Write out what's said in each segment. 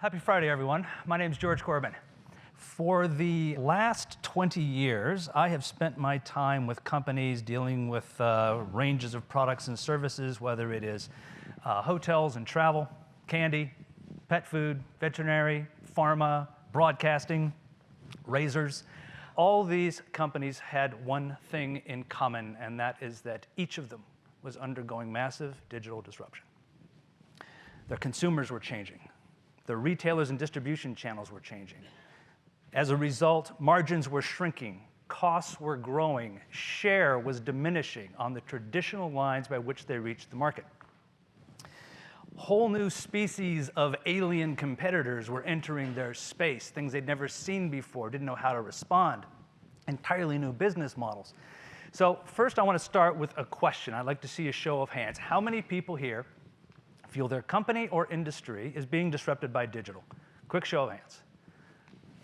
Happy Friday, everyone. My name is George Corbin. For the last 20 years, I have spent my time with companies dealing with ranges of products and services, whether it is hotels and travel, candy, pet food, veterinary, pharma, broadcasting, razors. All these companies had one thing in common, and that is that each of them was undergoing massive digital disruption. Their consumers were changing. The retailers and distribution channels were changing. As a result, margins were shrinking, costs were growing, share was diminishing on the traditional lines by which they reached the market. Whole new species of alien competitors were entering their space, things they'd never seen before, didn't know how to respond, entirely new business models. So first I want to start with a question. I'd like to see a show of hands. How many people here feel their company or industry is being disrupted by digital? Quick show of hands.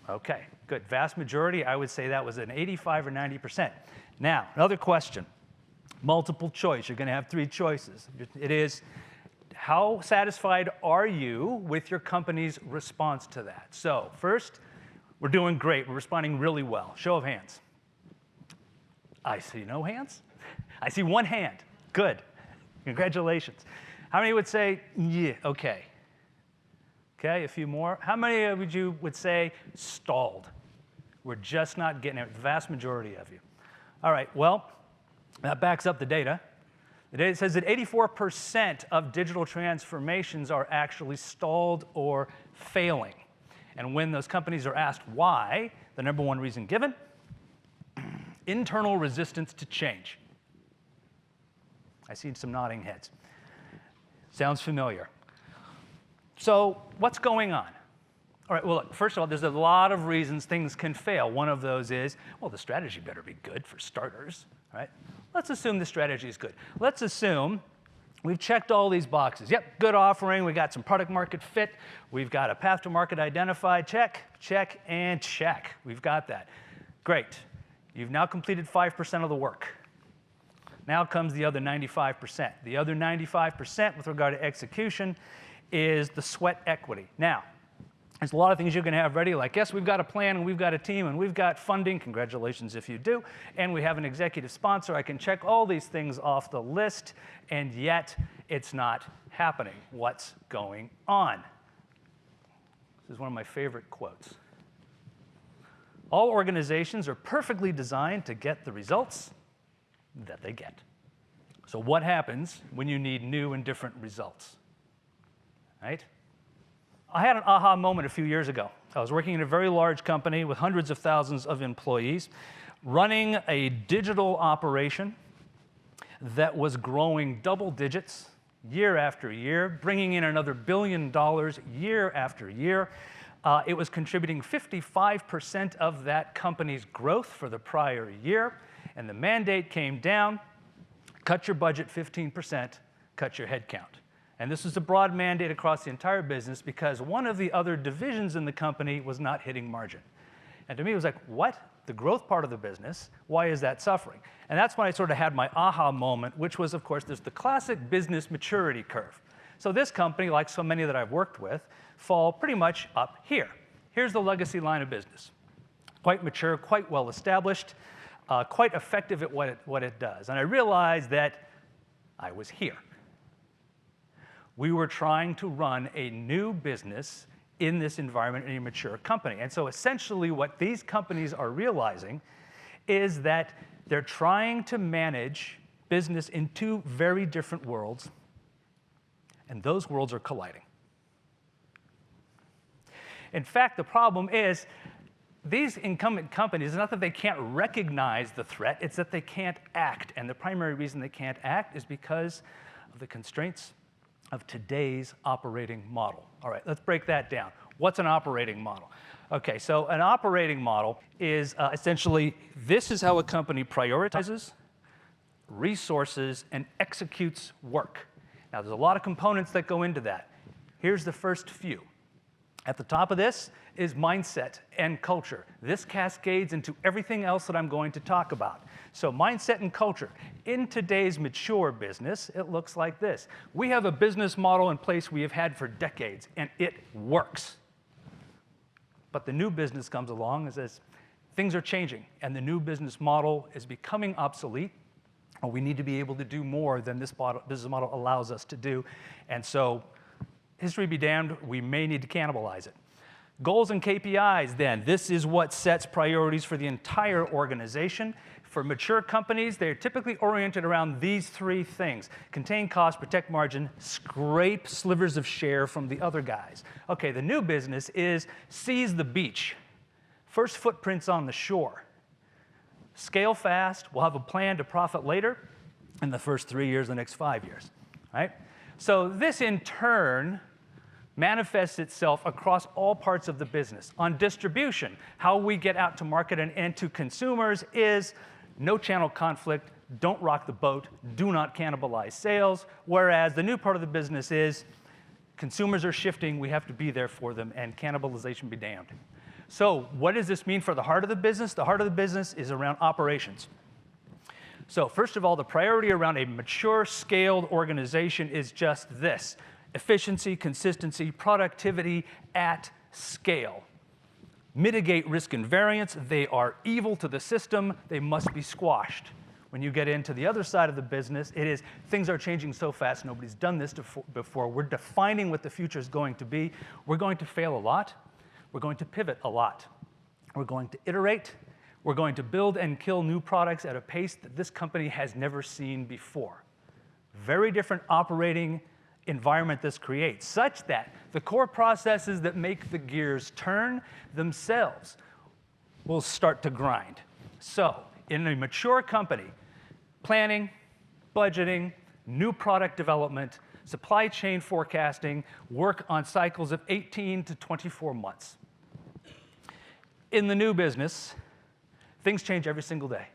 Okay, good. Vast majority, I would say that was an 85 or 90%. Now, another question. Multiple choice. You're going to have three choices. It is, how satisfied are you with your company's response to that? So first, we're doing great. We're responding really well. Show of hands. I see no hands. I see one hand. Good. Congratulations. How many would say, yeah, okay? Okay, a few more. How many of you would say stalled? We're just not getting it, the vast majority of you. All right, well, that backs up the data. The data says that 84% of digital transformations are actually stalled or failing. And when those companies are asked why, the number one reason given, internal resistance to change. I see some nodding heads. Sounds familiar. So what's going on? All right, well, look, first of all, there's a lot of reasons things can fail. One of those is, well, the strategy better be good for starters, right? Let's assume the strategy is good. Let's assume we've checked all these boxes. Yep, good offering. We got some product market fit. We've got a path to market identified. Check, check, and check. We've got that. Great. You've now completed 5% of the work. Now comes the other 95%. The other 95% with regard to execution is the sweat equity. Now, there's a lot of things you're going to have ready, like, yes, we've got a plan, and we've got a team, and we've got funding. Congratulations if you do. And we have an executive sponsor. I can check all these things off the list, and yet it's not happening. What's going on? This is one of my favorite quotes. All organizations are perfectly designed to get the results that they get. So what happens when you need new and different results? Right? I had an aha moment a few years ago. I was working in a very large company with hundreds of thousands of employees, running a digital operation that was growing double digits year after year, bringing in another $1 billion year after year. It was contributing 55% of that company's growth for the prior year, and the mandate came down, cut your budget 15%, cut your headcount. And this was a broad mandate across the entire business because one of the other divisions in the company was not hitting margin. And to me, it was like, what? The growth part of the business, why is that suffering? And that's when I sort of had my aha moment, which was, of course, there's the classic business maturity curve. So this company, like so many that I've worked with, fall pretty much up here. Here's the legacy line of business. Quite mature, quite well established, quite effective at what it does. And I realized that I was here. We were trying to run a new business in this environment in a mature company. And so essentially what these companies are realizing is that they're trying to manage business in two very different worlds, and those worlds are colliding. In fact, the problem is these incumbent companies, it's not that they can't recognize the threat, it's that they can't act. And the primary reason they can't act is because of the constraints of today's operating model. All right, let's break that down. What's an operating model? Okay, so an operating model is essentially, this is how a company prioritizes, resources, and executes work. Now, there's a lot of components that go into that. Here's the first few. At the top of this is mindset and culture. This cascades into everything else that I'm going to talk about. So mindset and culture. In today's mature business, it looks like this. We have a business model in place we have had for decades, and it works. But the new business comes along and says, things are changing, and the new business model is becoming obsolete, or we need to be able to do more than this business model allows us to do. And so, history be damned, we may need to cannibalize it. Goals and KPIs, then. This is what sets priorities for the entire organization. For mature companies, they're typically oriented around these three things: contain cost, protect margin, scrape slivers of share from the other guys. Okay, the new business is seize the beach. First footprints on the shore. Scale fast, we'll have a plan to profit later in the first 3 years, the next 5 years, right? So this, in turn, manifests itself across all parts of the business. On distribution, how we get out to market and to consumers is no channel conflict, don't rock the boat, do not cannibalize sales, whereas the new part of the business is consumers are shifting, we have to be there for them, and cannibalization be damned. So what does this mean for the heart of the business? The heart of the business is around operations. So first of all, the priority around a mature, scaled organization is just this: efficiency, consistency, productivity at scale. Mitigate risk and variance. They are evil to the system. They must be squashed. When you get into the other side of the business, it is things are changing so fast, nobody's done this before. We're defining what the future is going to be. We're going to fail a lot. We're going to pivot a lot. We're going to iterate. We're going to build and kill new products at a pace that this company has never seen before. Very different operating environment this creates, such that the core processes that make the gears turn themselves will start to grind. So, in a mature company, planning, budgeting, new product development, supply chain forecasting work on cycles of 18 to 24 months. In the new business, things change every single day.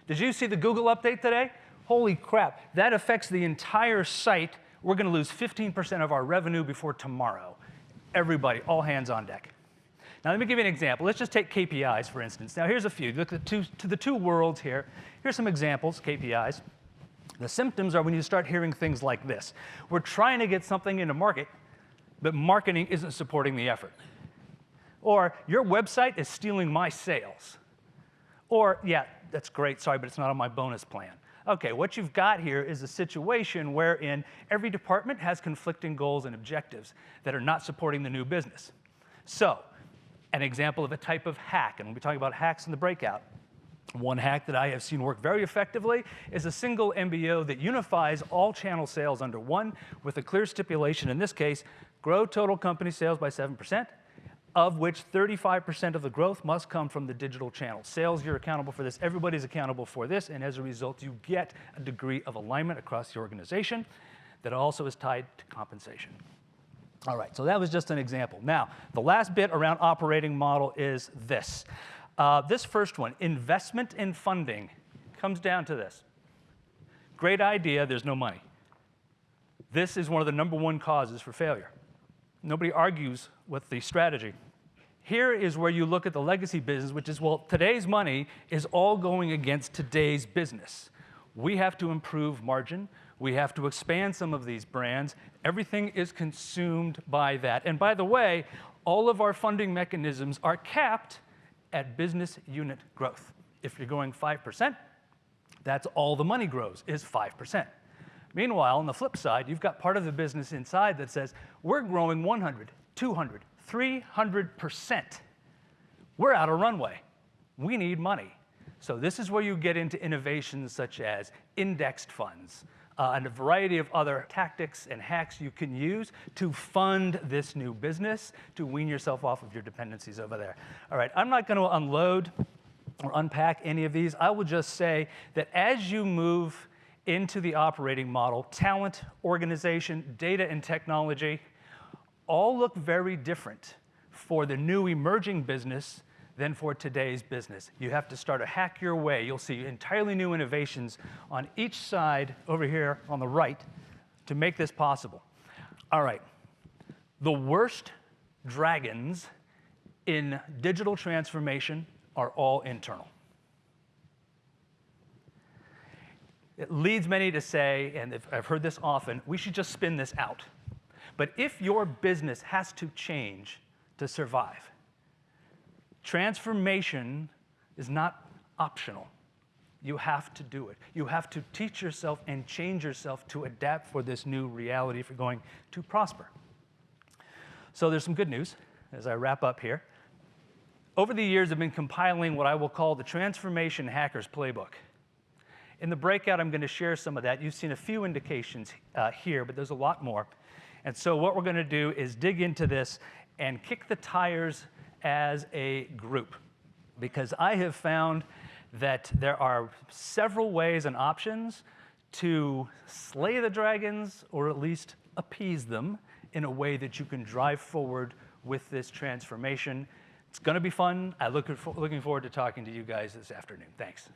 Did you see the Google update today? Holy crap, that affects the entire site. We're going to lose 15% of our revenue before tomorrow. Everybody, all hands on deck. Now, let me give you an example. Let's just take KPIs, for instance. Now, here's a few. Look at the two worlds here. Here's some examples, KPIs. The symptoms are when you start hearing things like this. We're trying to get something into market, but marketing isn't supporting the effort. Or, your website is stealing my sales. Or, yeah, that's great, sorry, but it's not on my bonus plan. Okay, what you've got here is a situation wherein every department has conflicting goals and objectives that are not supporting the new business. So, an example of a type of hack, and we'll be talking about hacks in the breakout. One hack that I have seen work very effectively is a single MBO that unifies all channel sales under one with a clear stipulation, in this case, grow total company sales by 7%, of which 35% of the growth must come from the digital channel. Sales, you're accountable for this, everybody's accountable for this, and as a result, you get a degree of alignment across the organization that also is tied to compensation. All right, so that was just an example. Now, the last bit around operating model is this. This first one, investment in funding, comes down to this. Great idea, there's no money. This is one of the #1 causes for failure. Nobody argues with the strategy. Here is where you look at the legacy business, which is, well, today's money is all going against today's business. We have to improve margin. We have to expand some of these brands. Everything is consumed by that. And by the way, all of our funding mechanisms are capped at business unit growth. If you're going 5%, that's all the money grows, is 5%. Meanwhile, on the flip side, you've got part of the business inside that says, we're growing 100, 200, 300%. We're out of runway. We need money. So this is where you get into innovations such as indexed funds, and a variety of other tactics and hacks you can use to fund this new business, to wean yourself off of your dependencies over there. All right, I'm not going to unload or unpack any of these. I will just say that as you move into the operating model, talent, organization, data, and technology all look very different for the new emerging business than for today's business. You have to start to hack your way. You'll see entirely new innovations on each side over here on the right to make this possible. All right, the worst dragons in digital transformation are all internal. It leads many to say, and I've heard this often, we should just spin this out. But if your business has to change to survive, Transformation is not optional. You have to do it. You have to teach yourself and change yourself to adapt for this new reality if you're going to prosper. So there's some good news as I wrap up here. Over the years, I've been compiling what I will call the Transformation Hacker's Playbook. In the breakout, I'm going to share some of that. You've seen a few indications here, but there's a lot more. And so what we're going to do is dig into this and kick the tires as a group, because I have found that there are several ways and options to slay the dragons, or at least appease them, in a way that you can drive forward with this transformation. It's going to be fun. I'm looking forward to talking to you guys this afternoon. Thanks.